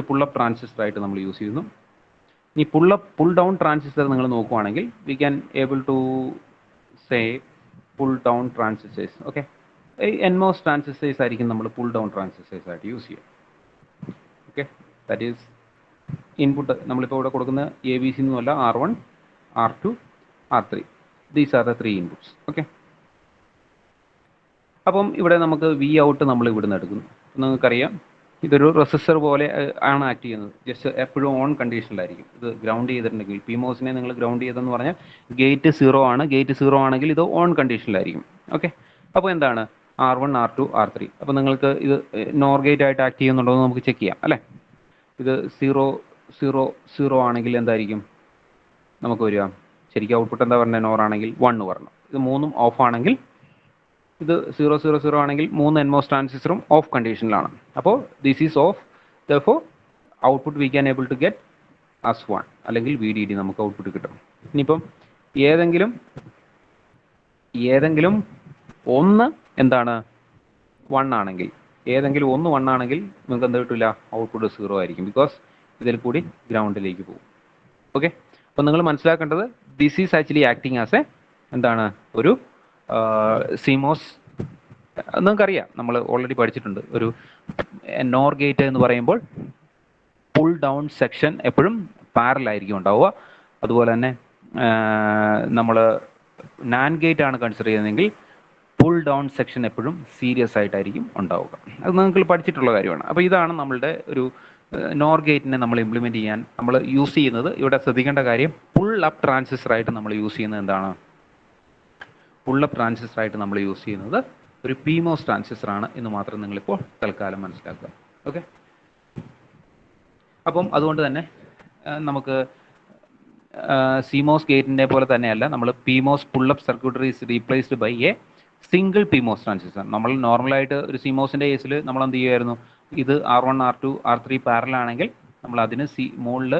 പുള്ളപ്പ് ട്രാൻസിസ്റ്റർ ആയിട്ട് നമ്മൾ യൂസ് ചെയ്യുന്നു. ഈ പുൾ ഡൗൺ ട്രാൻസിസ്റ്റർ നിങ്ങൾ നോക്കുവാണെങ്കിൽ we can able to say pull down transistors. Okay, ഈ NMOS ട്രാൻസിസ്റ്റേഴ്സ് ആയിരിക്കും നമ്മൾ പുൾ ഡൗൺ ട്രാൻസിസ്റ്റേഴ്സ് ആയിട്ട് യൂസ് ചെയ്യുക. ഓക്കെ, ദാറ്റ് ഈസ് ഇൻപുട്ട് നമ്മളിപ്പോൾ ഇവിടെ കൊടുക്കുന്ന ABC എന്നല്ല, R1 R2 R3, these are the 3 inputs. Okay, അപ്പം ഇവിടെ നമുക്ക് Vout നമ്മൾ ഇവിടുന്ന് എടുക്കുന്നു. നിങ്ങൾക്കറിയാം ഇതൊരു റെസിസ്റ്റർ പോലെ ആണ് ആക്ട് ചെയ്യുന്നത്, ജസ്റ്റ് എപ്പോഴും ഓൺ കണ്ടീഷനിലായിരിക്കും. ഇത് ഗ്രൗണ്ട് ചെയ്തിട്ടുണ്ടെങ്കിൽ PMOSനെ നിങ്ങൾ ഗ്രൗണ്ട് ചെയ്തെന്ന് പറഞ്ഞാൽ ഗേറ്റ് 0 ആണ്, ഗേറ്റ് 0 ആണെങ്കിൽ ഇത് ഓൺ കണ്ടീഷനിലായിരിക്കും. ഓക്കെ, അപ്പോൾ എന്താണ് R1 R2 R3. അപ്പോൾ നിങ്ങൾക്ക് ഇത് NOR ഗേറ്റ് ആയിട്ട് ആക്ട് ചെയ്യുന്നുണ്ടോ എന്ന് നമുക്ക് ചെക്ക് ചെയ്യാം അല്ലേ. ഇത് 0 0 0 ആണെങ്കിൽ എന്തായിരിക്കും നമുക്ക് വരിക, ശരിക്കും ഔട്ട്പുട്ട് എന്താ പറഞ്ഞത്, NOR ആണെങ്കിൽ 1 വരണം. ഇത് മൂന്നും ഓഫ് ആണെങ്കിൽ, ഇത് 0 0 0 ആണെങ്കിൽ 3 NMOS ട്രാൻസിസ്റ്ററും ഓഫ് കണ്ടീഷനിലാണ്. അപ്പോൾ this is off, therefore output we can able to get as 1 അല്ലെങ്കിൽ VDD നമുക്ക് ഔട്ട്പുട്ട് കിട്ടും. ഇനിയിപ്പം ഏതെങ്കിലും ഒന്ന് എന്താണ് 1 ആണെങ്കിൽ, നിങ്ങൾക്ക് എന്താ കിട്ടില്ല, ഔട്ട്പുട്ട് 0 ആയിരിക്കും, ബിക്കോസ് ഇതിൽ കൂടി ഗ്രൗണ്ടിലേക്ക് പോകും. ഓക്കെ, അപ്പോൾ നിങ്ങൾ മനസ്സിലാക്കേണ്ടത് this is actually acting as A എന്താണ്, ഒരു CMOS. നിങ്ങൾക്കറിയാം, നമ്മൾ ഓൾറെഡി പഠിച്ചിട്ടുണ്ട്, ഒരു NOR ഗേറ്റ് എന്ന് പറയുമ്പോൾ പുൾ ഡൗൺ സെക്ഷൻ എപ്പോഴും പാരലൽ ആയിരിക്കും ഉണ്ടാവുക. അതുപോലെ തന്നെ നമ്മൾ NAND ഗേറ്റ് ആണ് കൺസിഡർ ചെയ്യുന്നതെങ്കിൽ പുൾ ഡൗൺ സെക്ഷൻ എപ്പോഴും സീരിയസ് ആയിട്ടായിരിക്കും ഉണ്ടാവുക. അത് നിങ്ങൾക്ക് പഠിച്ചിട്ടുള്ള കാര്യമാണ്. അപ്പോൾ ഇതാണ് നമ്മളുടെ ഒരു NOR ഗേറ്റിനെ നമ്മൾ ഇംപ്ലിമെൻറ്റ് ചെയ്യാൻ നമ്മൾ യൂസ് ചെയ്യുന്നത്. ഇവിടെ ശ്രദ്ധിക്കേണ്ട കാര്യം, പുൾ അപ്പ് ട്രാൻസിസ്റ്റർ ആയിട്ട് നമ്മൾ യൂസ് ചെയ്യുന്നത് എന്താണ്, പുള്ളപ്പ് ട്രാൻസിസ്റ്റർ ആയിട്ട് നമ്മൾ യൂസ് ചെയ്യുന്നത് ഒരു PMOS ട്രാൻസിസ്റ്റർ ആണ് എന്ന് മാത്രം നിങ്ങളിപ്പോൾ തൽക്കാലം മനസ്സിലാക്കുക. ഓക്കെ, അപ്പം അതുകൊണ്ട് തന്നെ നമുക്ക് CMOS ഗേറ്റിൻ്റെ പോലെ തന്നെയല്ല, നമ്മൾ PMOS pull up circuitry is replaced by a single PMOS transistor. നമ്മൾ നോർമലായിട്ട് ഒരു CMOSൻ്റെ കേസിൽ നമ്മൾ എന്ത് ചെയ്യുമായിരുന്നു, ഇത് R1 R2 R3 പാരലൽ ആണെങ്കിൽ നമ്മൾ അതിന് മുകളിൽ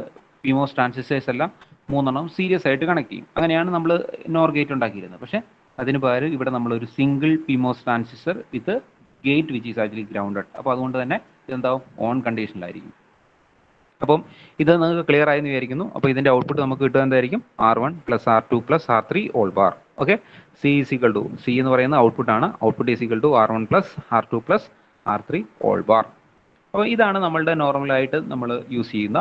PMOS ട്രാൻസിസ്റ്റേഴ്സ് എല്ലാം 3 സീരിയസ് ആയിട്ട് കണക്ട് ചെയ്യും. അങ്ങനെയാണ് നമ്മൾ NOR ഗേറ്റ് ഉണ്ടാക്കിയിരുന്നത്. പക്ഷേ അതിന് പകരം ഇവിടെ നമ്മളൊരു single PMOS transistor with gate which is actually grounded. അപ്പോൾ അതുകൊണ്ട് തന്നെ ഇതെന്താവും, ഓൺ കണ്ടീഷനിലായിരിക്കും. അപ്പം ഇത് നിങ്ങൾക്ക് ക്ലിയർ ആയെന്ന് വിചാരിക്കുന്നു. അപ്പോൾ ഇതിൻ്റെ ഔട്ട്പുട്ട് നമുക്ക് കിട്ടുക എന്തായിരിക്കും? R1 + R2 + R3 all bar. Okay, C എന്ന് പറയുന്ന ഔട്ട്പുട്ടാണ്. Output R1 + R2 + R3 all bar. അപ്പോൾ ഇതാണ് നമ്മളുടെ നോർമലായിട്ട് നമ്മൾ യൂസ് ചെയ്യുന്ന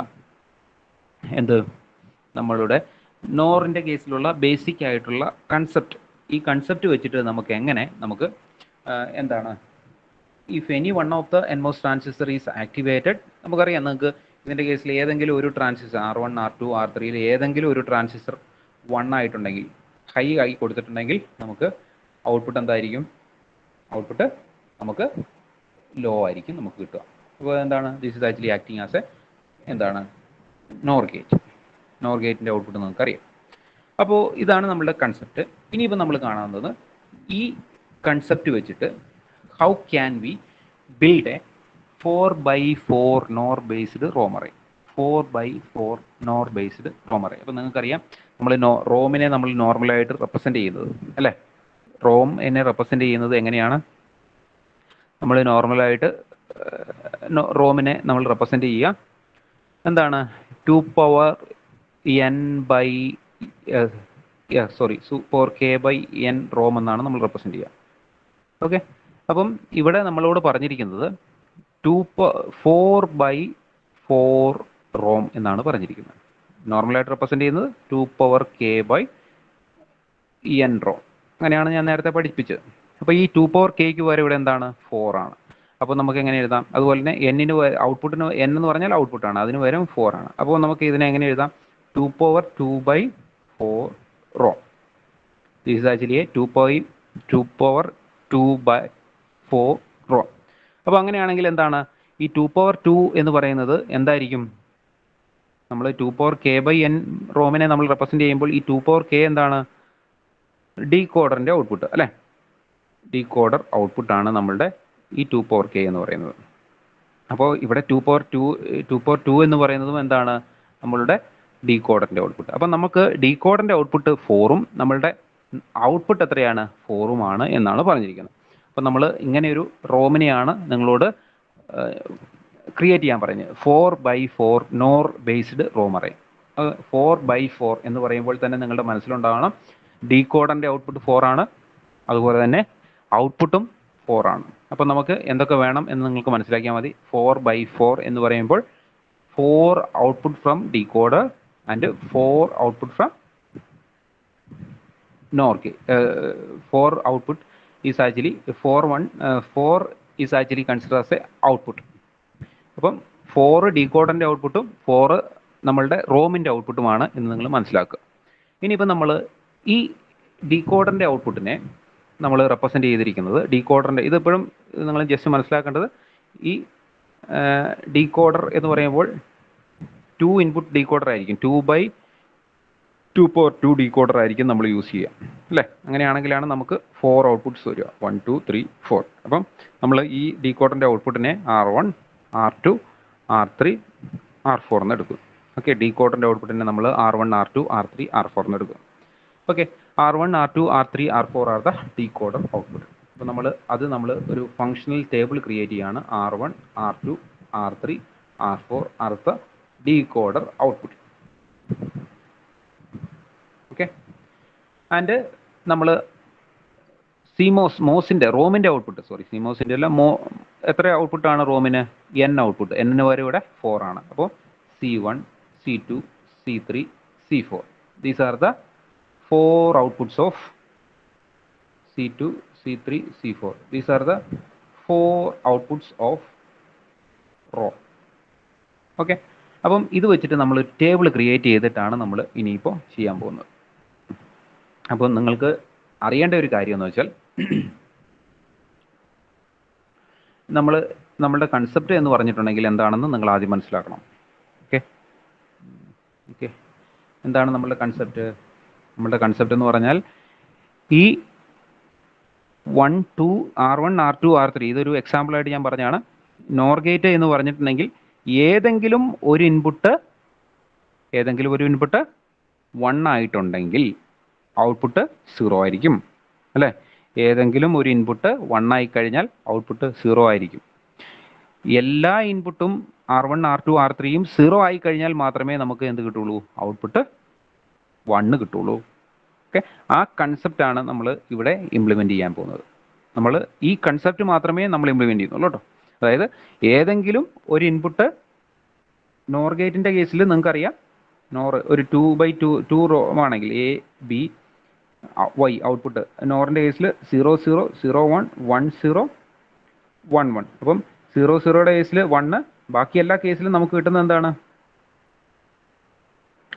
നമ്മളുടെ നോറിൻ്റെ കേസിലുള്ള ബേസിക് ആയിട്ടുള്ള കൺസെപ്റ്റ്. ഈ കൺസെപ്റ്റ് വെച്ചിട്ട് നമുക്ക് എന്താണ്, if any one of the NMOS transistor is activated, നമുക്കറിയാം നിങ്ങൾക്ക് ഇതിൻ്റെ കേസിൽ ഏതെങ്കിലും ഒരു ട്രാൻസിസ്റ്റർ R1, R2, R3 ഏതെങ്കിലും ഒരു ട്രാൻസിസ്റ്റർ 1 ആയിട്ടുണ്ടെങ്കിൽ, ഹൈ ആയി കൊടുത്തിട്ടുണ്ടെങ്കിൽ നമുക്ക് ഔട്ട്പുട്ട് എന്തായിരിക്കും? ഔട്ട്പുട്ട് നമുക്ക് ലോ ആയിരിക്കും നമുക്ക് കിട്ടുക. അപ്പോൾ എന്താണ്, this is actually acting as NOR gate. NOR ഗേറ്റിൻ്റെ ഔട്ട്പുട്ട് നമുക്കറിയാം. അപ്പോൾ ഇതാണ് നമ്മളുടെ കൺസെപ്റ്റ്. ഇനിയിപ്പോൾ നമ്മൾ കാണുന്നത് ഈ കൺസെപ്റ്റ് വെച്ചിട്ട് how can we build A 4x4 NOR based ROM array. 4x4 NOR based ROM array. അപ്പോൾ നിങ്ങൾക്കറിയാം നമ്മൾ റോമിനെ നമ്മൾ നോർമലായിട്ട് റെപ്രസെൻ്റ് ചെയ്യുന്നത് അല്ലേ? റോം എന്നെ റെപ്രസെൻ്റ് ചെയ്യുന്നത് എങ്ങനെയാണ്? നമ്മൾ നോർമലായിട്ട് റോമിനെ നമ്മൾ റെപ്രസെൻ്റ് ചെയ്യുക എന്താണ്? 4k/n റോം എന്നാണ് നമ്മൾ റെപ്രസെൻ്റ് ചെയ്യുക. ഓക്കെ, അപ്പം ഇവിടെ നമ്മളോട് പറഞ്ഞിരിക്കുന്നത് 4x4 റോം എന്നാണ് പറഞ്ഞിരിക്കുന്നത്. നോർമലായിട്ട് റെപ്രസെൻ്റ് ചെയ്യുന്നത് 2k/n റോം. അങ്ങനെയാണ് ഞാൻ നേരത്തെ പഠിപ്പിച്ചത്. അപ്പോൾ ഈ 2k വരെ ഇവിടെ എന്താണ്? 4 ആണ്. അപ്പോൾ നമുക്ക് എങ്ങനെ എഴുതാം? അതുപോലെ തന്നെ എന്നിന് ഔട്ട്പുട്ടിന് n എന്ന് പറഞ്ഞാൽ ഔട്ട്പുട്ടാണ്, അതിന് വരും 4 ആണ്. അപ്പോൾ നമുക്ക് ഇതിനെ എങ്ങനെ എഴുതാം? 2/2/4 ROM. This is actually 2/2/4 ROM. അപ്പോൾ അങ്ങനെയാണെങ്കിൽ എന്താണ് ഈ 2/2 എന്ന് പറയുന്നത് എന്തായിരിക്കും? നമ്മൾ 2k/n റോമിനെ നമ്മൾ റെപ്രസെൻ്റ് ചെയ്യുമ്പോൾ ഈ 2k എന്താണ്? ഡീകോഡറിൻ്റെ ഔട്ട്പുട്ട് അല്ലേ? ഡീകോഡർ ഔട്ട്പുട്ടാണ് നമ്മളുടെ ഈ 2k എന്ന് പറയുന്നത്. അപ്പോൾ ഇവിടെ 2/2 എന്ന് പറയുന്നതും എന്താണ്? നമ്മളുടെ ഡീകോഡറിൻ്റെ ഔട്ട്പുട്ട്. അപ്പം നമുക്ക് ഡീകോഡറിൻ്റെ ഔട്ട്പുട്ട് 4ഉം നമ്മളുടെ ഔട്ട്പുട്ട് എത്രയാണ്? 4ഉമാണ് എന്നാണ് പറഞ്ഞിരിക്കുന്നത്. അപ്പം നമ്മൾ ഇങ്ങനെയൊരു റോമിനെയാണ് നിങ്ങളോട് ക്രിയേറ്റ് ചെയ്യാൻ പറഞ്ഞത്. 4x4 NOR based ROM array. 4x4 എന്ന് പറയുമ്പോൾ തന്നെ നിങ്ങളുടെ മനസ്സിലുണ്ടാകണം ഡീകോഡറിൻ്റെ ഔട്ട്പുട്ട് 4 ആണ്, അതുപോലെ തന്നെ ഔട്ട്പുട്ടും 4 ആണ്. അപ്പം നമുക്ക് എന്തൊക്കെ വേണം എന്ന് നിങ്ങൾക്ക് മനസ്സിലാക്കിയാൽ മതി. 4x4 എന്ന് പറയുമ്പോൾ 4 output from decoder and 4 output from NOR gate. 4 output is actually 4 is actually considered as a output. അപ്പം 4 ഡീകോഡറിൻ്റെ ഔട്ട്പുട്ടും 4 നമ്മളുടെ റോമിൻ്റെ ഔട്ട്പുട്ടുമാണ് എന്ന് നിങ്ങൾ മനസ്സിലാക്കുക. ഇനിയിപ്പോൾ നമ്മൾ ഈ ഡീകോഡറിൻ്റെ ഔട്ട്പുട്ടിനെ നമ്മൾ റെപ്രസെൻ്റ് ചെയ്തിരിക്കുന്നത് ഡീകോഡറിൻ്റെ, ഇതിപ്പോഴും നിങ്ങൾ ജസ്റ്റ് മനസ്സിലാക്കേണ്ടത് ഈ ഡീകോഡർ എന്ന് പറയുമ്പോൾ 2 ഇൻപുട്ട് ഡീകോഡർ ആയിരിക്കും. 2/2 ഡീകോഡർ ആയിരിക്കും നമ്മൾ യൂസ് ചെയ്യുക അല്ലേ? അങ്ങനെയാണെങ്കിലാണ് നമുക്ക് 4 ഔട്ട്പുട്ട്സ് വരിക. 1 2 3 4. അപ്പം നമ്മൾ ഈ ഡീകോഡറിൻ്റെ ഔട്ട്പുട്ടിനെ R1, R2, R3, R4 എന്ന് എടുക്കും. ഓക്കെ, ഡീകോഡറിൻ്റെ ഔട്ട്പുട്ടിനെ നമ്മൾ R1, R2, R3, R4 എന്ന് എടുക്കും. Okay, R1, R2, R3, R4 are the decoder output. അപ്പോൾ നമ്മൾ ഒരു ഫങ്ഷണൽ ടേബിൾ ക്രിയേറ്റ് ചെയ്യുകയാണ്. R1, R2, R3, R4 are the decoder output. Okay, and നമ്മൾ മോസിൻ്റെ റോമിൻ്റെ ഔട്ട്പുട്ട്, സിമോസിൻ്റെ അല്ല, എത്ര ഔട്ട്പുട്ടാണ് റോമിന്? n output. എന്നിന് വരെ ഇവിടെ 4 ആണ്. അപ്പോൾ C1, C2, C3, C4. These are the 4 outputs of C2, C3, C4. These are the 4 outputs of ROM. Okay, അപ്പം ഇത് വെച്ചിട്ട് നമ്മൾ ടേബിൾ ക്രിയേറ്റ് ചെയ്തിട്ടാണ് നമ്മൾ ഇനിയിപ്പോൾ ചെയ്യാൻ പോകുന്നത്. അപ്പം നിങ്ങൾക്ക് അറിയേണ്ട ഒരു കാര്യം എന്ന് വെച്ചാൽ നമ്മളുടെ കൺസെപ്റ്റ് എന്ന് പറഞ്ഞിട്ടുണ്ടെങ്കിൽ എന്താണെന്ന് നിങ്ങൾ ആദ്യം മനസ്സിലാക്കണം. ഓക്കെ, എന്താണ് നമ്മളുടെ കൺസെപ്റ്റ്? നമ്മളുടെ കൺസെപ്റ്റ് എന്ന് പറഞ്ഞാൽ ഈ 1 2 R1 R2 R3 ഇതൊരു എക്സാമ്പിളായിട്ട് ഞാൻ പറഞ്ഞാണ്. നോർ ഗേറ്റ് എന്ന് പറഞ്ഞിട്ടുണ്ടെങ്കിൽ ഏതെങ്കിലും ഒരു ഇൻപുട്ട് 1 ആയിട്ടുണ്ടെങ്കിൽ ഔട്ട്പുട്ട് 0 ആയിരിക്കും അല്ലേ? ഏതെങ്കിലും ഒരു ഇൻപുട്ട് 1 ആയി കഴിഞ്ഞാൽ ഔട്ട്പുട്ട് 0 ആയിരിക്കും. എല്ലാ ഇൻപുട്ടും R1 R2 R3യും 0 ആയി കഴിഞ്ഞാൽ മാത്രമേ നമുക്ക് എന്ത് കിട്ടുള്ളൂ, ഔട്ട്പുട്ട് 1 കിട്ടുള്ളൂ. ഓക്കെ, ആ കൺസെപ്റ്റ് ആണ് നമ്മൾ ഇവിടെ ഇംപ്ലിമെന്റ് ചെയ്യാൻ പോകുന്നത്. നമ്മൾ ഈ കൺസെപ്റ്റ് മാത്രമേ നമ്മൾ ഇംപ്ലിമെന്റ് ചെയ്യുന്നുള്ളൂ കേട്ടോ. അതായത് ഏതെങ്കിലും ഒരു ഇൻപുട്ട് നോർ ഗേറ്റിന്റെ കേസിൽ നിങ്ങൾക്കറിയാം, നോർ ഒരു 2 റോ ആണെങ്കിൽ എ ബി വൈ ഔട്ട്പുട്ട്, നോറിന്റെ കേസിൽ 0 0 0 1 1 0 1 1. അപ്പം 0 0യുടെ കേസിൽ 1, ബാക്കി എല്ലാ കേസിലും നമുക്ക് കിട്ടുന്നത് എന്താണ്,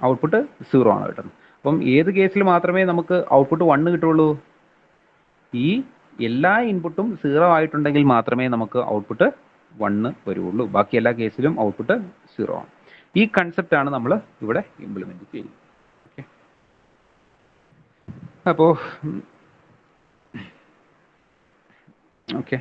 ഔട്ട്പുട്ട് 0 ആണ് കിട്ടുന്നത്. അപ്പം ഏത് കേസിൽ മാത്രമേ നമുക്ക് ഔട്ട്പുട്ട് 1 കിട്ടുള്ളൂ, ഈ എല്ലാ ഇൻപുട്ടും 0 ആയിട്ടുണ്ടെങ്കിൽ മാത്രമേ നമുക്ക് ഔട്ട്പുട്ട് 1 വരുള്ളൂ. ബാക്കി എല്ലാ കേസിലും ഔട്ട്പുട്ട് 0 ആണ്. ഈ കൺസെപ്റ്റ് ആണ് നമ്മൾ ഇവിടെ ഇംപ്ലിമെന്റ് ചെയ്യുന്നത്. ഓക്കെ, അപ്പോൾ ഓക്കെ.